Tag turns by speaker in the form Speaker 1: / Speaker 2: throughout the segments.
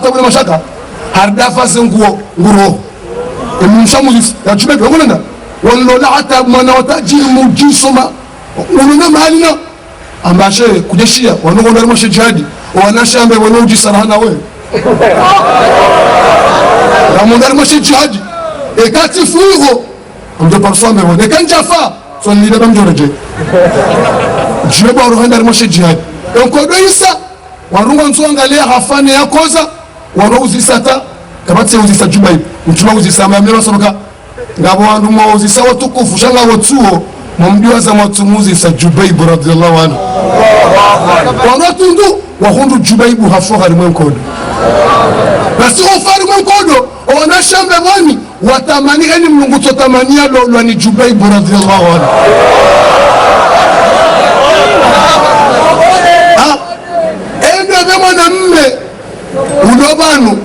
Speaker 1: tabule mashaka hardafa zenguo nguro emshamuzi ya chubebe ngona wallo la hata mwana watajiri mujisoma ununa malina ambashe kujeshia wanongo ndimo shijadi wanashambe wanojisarana wewe ramondar mashi jihadi ekati fugo ndo parfum wone kanjafa so ni da bamjoreje jebo rohandar mashi jihadi enkodo isa warunga nsuangalia hafane yakoza warouzisata kabatse uzisa jubai mtuma uzisa mamelo sonoka ngabo wandu mo uzisa watukufu shanga wotsuo mumdiwa za matumuzi sa Jubayb radhiyallahu anhu wanatundu wahundu Jubayb hafohari mwenkodo basi ofari mwenkodo wanashambe mwani watamani eni mlungu totamania lo ni Jubayb radhiyallahu anhu ende bema na mme ulobanu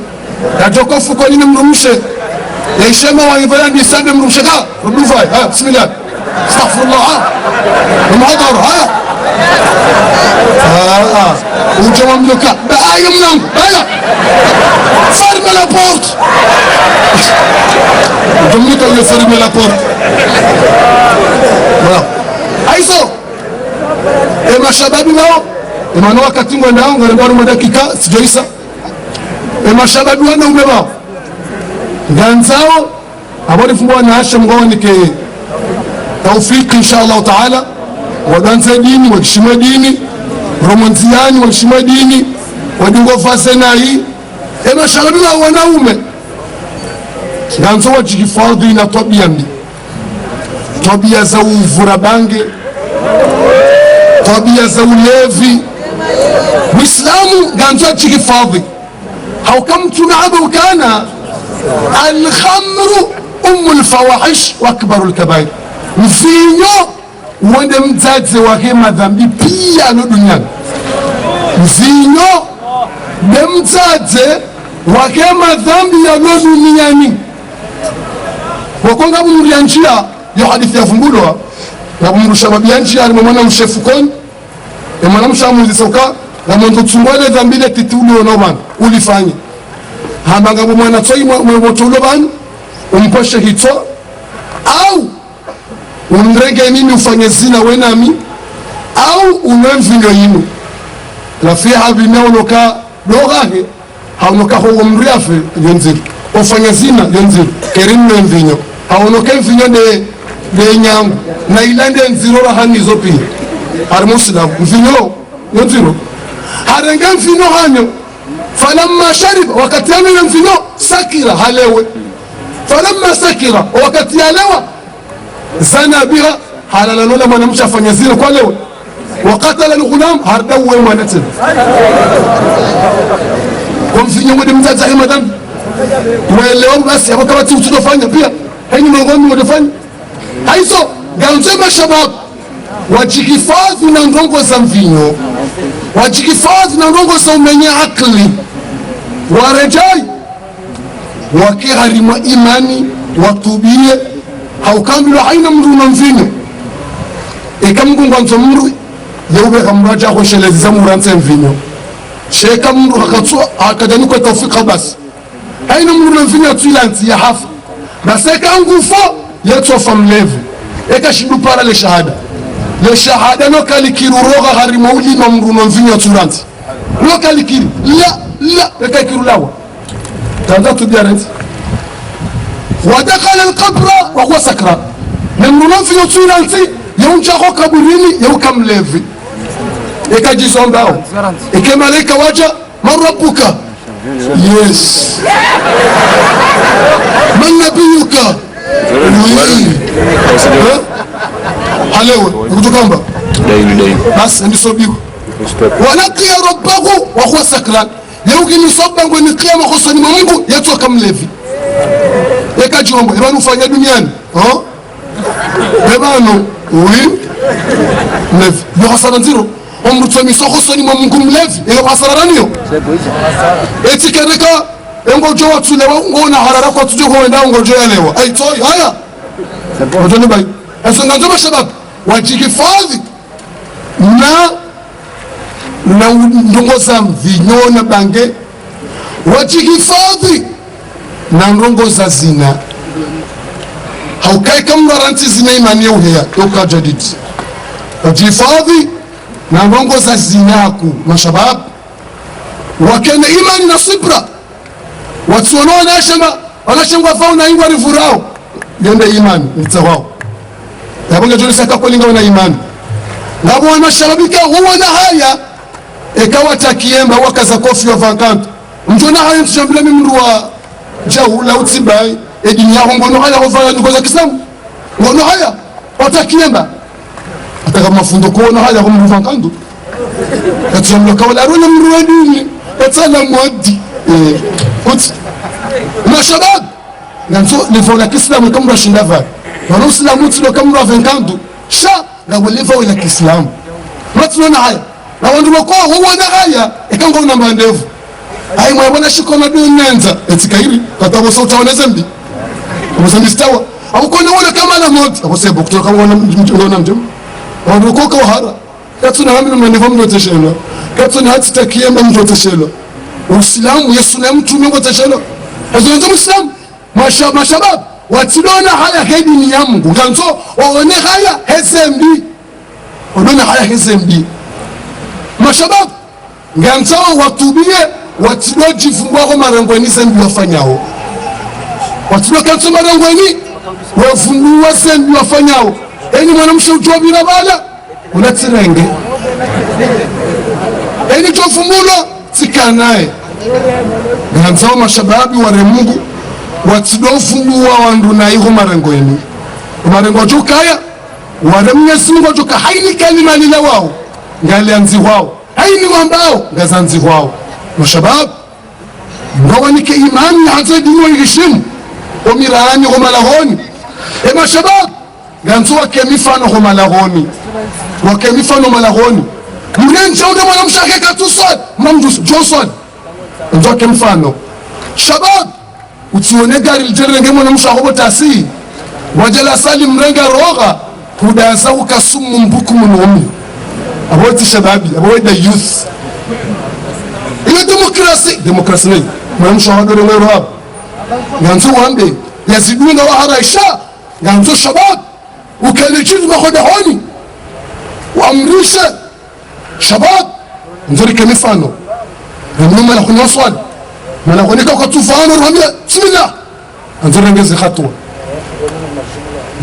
Speaker 1: katokofu kwa nini mrumshe yaishema wa hivyo ndi sabe mrumshe rudufai bismillah astaghfirullah المحضر ها وجوا ملوكا بايا منام بايا فرم لا بورت جملك اللي فرم لا بورت ايزو اما شباب nao ema no wakati mwendao ngorembaro madakika sijoisa ema shaba wana umeba ganzao abori fumwa na asha mgoni ke توفيق إن شاء الله تعالى ودانسا ديني وكشما ديني رومانسياني وكشما ديني ودنغو فاسناي إما شغلنا ونaume ganzo wajihifadhi na tabia za uvurabange tabia za ulevi Muislamu ganzo wajihifadhi haukamtuna abu kana alkhamru الفواحش واكبر الكبائر mvinyo uende mzazi wake madhambi pia no duniani mvinyo de mzazi wake madhambi ya no duniani wakonga bumuri njia ya hadithi ya fumbulwa na bumuru shababi njia alimwona mshefukoni na mwana mshamuzi soka na mwanzo tsungwale dhambi le titulu no bana ulifanye hambanga mwana tsoi mwoto lo bana umposhe hito au umrege nini ufanye zina wenami au unamvinyo yinu la fiha binaonoka dogahe haunoka ho umriafe yonzir ufanye zina yonzir kerimu mvinyo haunoka mvinyo de nyangu na ilande nzirora hani zopi har muslim mvinyo yonziro harenga mvinyo hanyo falamma sharib wakati yana mvinyo sakira halewe فلما سكر وقت يالوا زنا بها حلال لولا ما نمشي فنيزير كلوا وقتل الغلام هردوا ومنتن كم في يوم دم زي مدام واليوم بس يا بكره تيجي تفاني بيا هني ما نقول مدفن هايزو قالوا جماعة شباب wajihifadhi na ndongo za mvinyo wajihifadhi na ndongo za umenye akili warejai wakiharima imani watubie haukamilo haina mru na mvinyo ikamgunga ntomru yeube kamraja kwa shelezi za muranse mvinyo sheka mru hakadani kwa tawfika basi haina mru na mvinyo tuilanti ya hafa basi eka ngufo yetofa mlevu eka shidu para le shahada no kalikiru roga harima uli na mru na mvinyo tuilanti no kalikiri la eka kiru lawa تهدأت بيارنت ودخل القبر وهو سكران نمرون في يوتسون أنتي يوم جاكو كبريني يوم كم ليفي إيكا جيزون باو إيكا ماليكا واجا من ربك يس من نبيك هلو يقولوا كامبا بس عندي صبيو ولقي ربه وهو سكران yeuki nisoba ngo nikiama khosani Mungu yatoka mlevi eka jombo ebanu fanya duniani ebanu oui mlevi yo hasara nziro omutso misoko khosani Mungu mlevi elo hasara raniyo etikereka engo jowa tulewa ngona harara kwa tujo kwenda ngo joelewa ai toy haya mtoni bai asanga ndoba shabab wajihifadhi na ndongo za mvinyo na bange wajihifadhi na ndongo za zina. Haukai kama ranti zina imani uheya toka jadid. Wajihifadhi na ndongo za zinaku mashabab wakene imani na sibra. Watu wanashengwa fauna ingwa ni furao yende imani nitawao yabonga jole saka kolinga wana imani ngabo wanashababika huwa na haya ekawa takiemba wakaza kofi wa vakanto mjona haya mshambila mimru wa jahula utibai edini yao ngono haya hovaya nikoza kisamu ngono haya watakiemba ataka mafundo kuona haya humru vakanto yatuyamlo kawala runa mru wa dini yatala mwadi kuti mashabab nanzo nivola kiislamu kama rashinda va wana uislamu tilo kama ravenkandu sha ngabo liva wala kiislamu matuna haya na wandu wako huwa na haya ikango na mandevu ai mwa bwana shiko na dunenza etikairi katabo sauta wana zambi mzamistawa au kona wala kama na mot abosebo kutoka kama wana mjongona mjom wandu wako kwa hara katuna hamino mandevu mnoteshelo katuna hata kiemba mnoteshelo uislamu yesu na mtu mnoteshelo azonzo muislamu mashabab watilona haya hedini ya Mungu ganzo waone haya hezembi waone haya hezembi mashabab ganzo watubie watilo jifungwa kwa marangweni zembi wafanyao watilo kanzo marangweni wafungua zembi wafanyao eni mwanamshe ujua bila bala unatirenge eni tofumulo tikanae ganzo mashababi ware Mungu watidofungua wandu na iho marengo yenu marengo jukaya wale Mwenyezi Mungu juka haini kalima lile wao ngali anzi wao haini wambao ngazanzi wao mashabab ngawanike imani hata dini yishimu omirani ho malahoni mashabab ganzo wakemifano ho malahoni wakemifano malahoni mrenje ule mwana mshake katuswa mamdus Johnson ndio kemfano shabab utione gari lijerenge mwana mshahobo tasi wajala sali mrenga roga kudansa ukasumu mbuku munomi aboti shababi abodi youth ile demokrasi ni mwana mshahobo rero hapo ganzo wambe yazidunga wa haraisha ganzo shabab ukalichizu makoda honi waamrisha shabab nzuri kemifano ndio la kunyoswali mala konika kwa tufano ruhamia bismillah anzora ngeze khatwa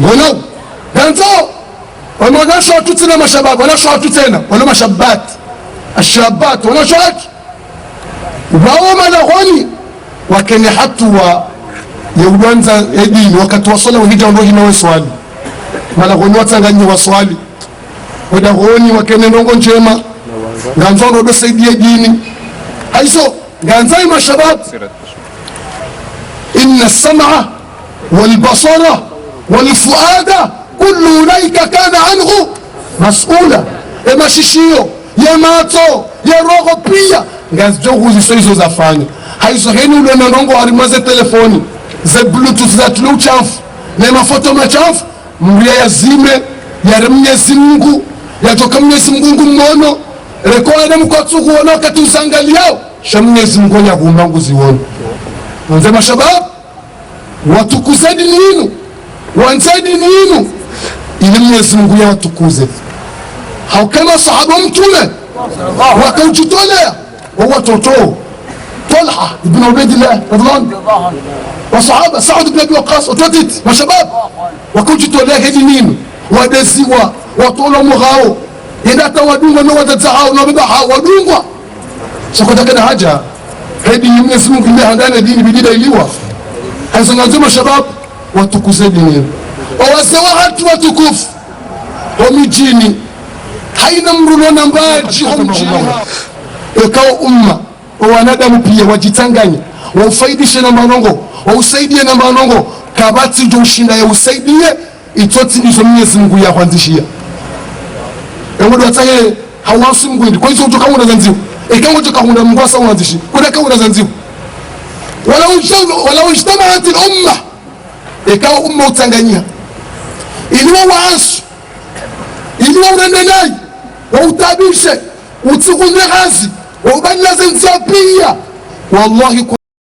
Speaker 1: ngono ganzo wanasho tutena mashabab wanasho tutena wala mashabat ashabat wanasho wao mala honi wakeni hatwa yauanza edini wakati wasala wahija ndio hina waswali mala honi watanganyi waswali wada honi wakeni ndongo njema ganzo ndo saidia dini haiso ganzai mashabab inna as-sam'a wal basara wal fuada kullu ulaika kana anhu mas'ula mashishio ya mato ya roho pia ngazjo huzi hizo zafanya haizo heni ule ndongo harimaze telefoni za bluetooth za tulu chafu na mafoto machafu mria yazime ya Mwenyezi Mungu yatoka Mwenyezi Mungu mmono rekoa mkwatsu kuona wakati usangaliao Mwenyezi Mungu ya kumangu zione wanze mashabab watukuze dini yenu wanze dini yenu ili Mwenyezi Mungu ya watukuze haukama sahaba mtume wakaujitolea watoto Talha ibn Ubaydillah radhiallahu wa sahaba Saad ibn Abi Waqqas watotit mashabab wakaujitolea dini yenu wadeziwa watola mugao ila tawadunga no watatahau no bibaha wadungwa sokota kana haja hadi Mwenyezi Mungu ndiye handana dini bidida iliwa hazungazuma shabab watukuze dini wawasewa hatu watukufu wamijini haina mruno nambaji mjini ikawa umma wanadamu pia wajitanganya waufaidishe na manongo wausaidie na manongo kabati jo ushinda ya usaidie itoti ndizo Mwenyezi Mungu ya kuanzishia emudu ataye hawasi mgwindi kwa hizo utoka una zanzibu ikawa utoka una mngwasa unazishi kuna kawa una zanzibu wala ujtamaat al-umma ikawa umma utanganyia iliwa waasu iliwa urendenai wautabishe utikunde ghazi waubadila zinzia pia wallahi